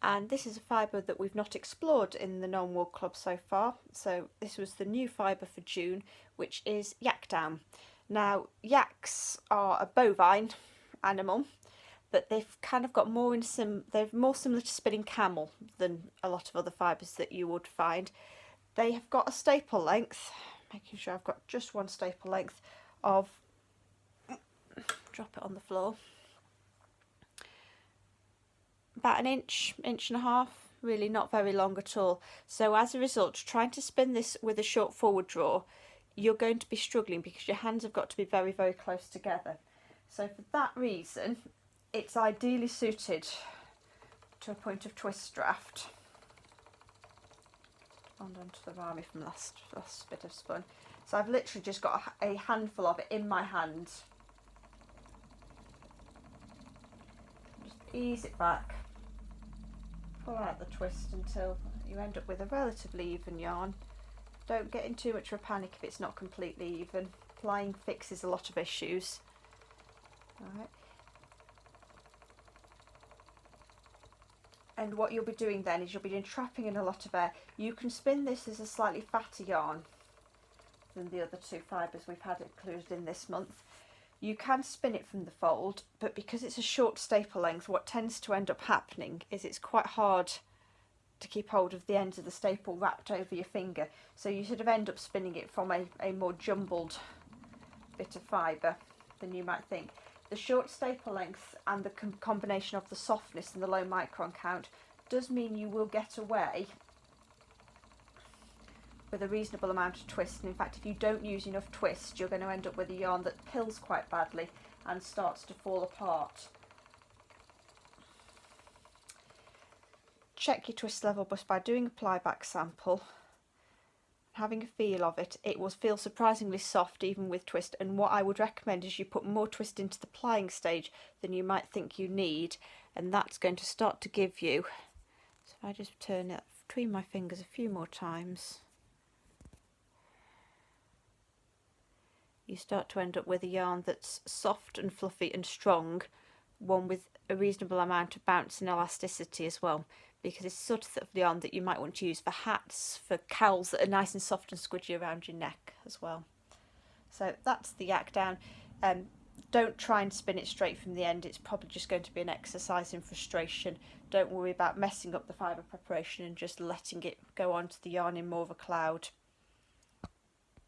and this is a fibre that we've not explored in the Non-Wool Club so far. So this was the new fibre for June, which is Yak Down. Now, yaks are a bovine animal, but they've kind of got more they're more similar to spinning camel than a lot of other fibres that you would find. They have got a staple length, making sure I've got just one staple length of, drop it on the floor, about an inch, inch and a half, really not very long at all. So as a result, trying to spin this with a short forward draw, you're going to be struggling because your hands have got to be very, very close together. So for that reason, it's ideally suited to a point of twist draft. Hold on to the rami from last bit of spun. So I've literally just got a handful of it in my hand. Just ease it back, pull out the twist until you end up with a relatively even yarn. Don't get in too much of a panic if it's not completely even. Plying fixes a lot of issues. Alright. And what you'll be doing then is you'll be entrapping in a lot of air. You can spin this as a slightly fatter yarn than the other two fibres we've had included in this month. You can spin it from the fold, but because it's a short staple length, what tends to end up happening is it's quite hard to keep hold of the ends of the staple wrapped over your finger. So you sort of end up spinning it from a more jumbled bit of fibre than you might think. The short staple length and the combination of the softness and the low micron count does mean you will get away with a reasonable amount of twist. And in fact, if you don't use enough twist, you're going to end up with a yarn that pills quite badly and starts to fall apart. Check your twist level just by doing a ply back sample, having a feel of it. It will feel surprisingly soft even with twist, and what I would recommend is you put more twist into the plying stage than you might think you need, and that's going to start to give you, so if I just turn it between my fingers a few more times, you start to end up with a yarn that's soft and fluffy and strong, one with a reasonable amount of bounce and elasticity as well, because it's sort of the yarn that you might want to use for hats, for cowls that are nice and soft and squidgy around your neck as well. So that's the Yak Down. Don't try and spin it straight from the end, it's probably just going to be an exercise in frustration. Don't worry about messing up the fibre preparation and just letting it go onto the yarn in more of a cloud.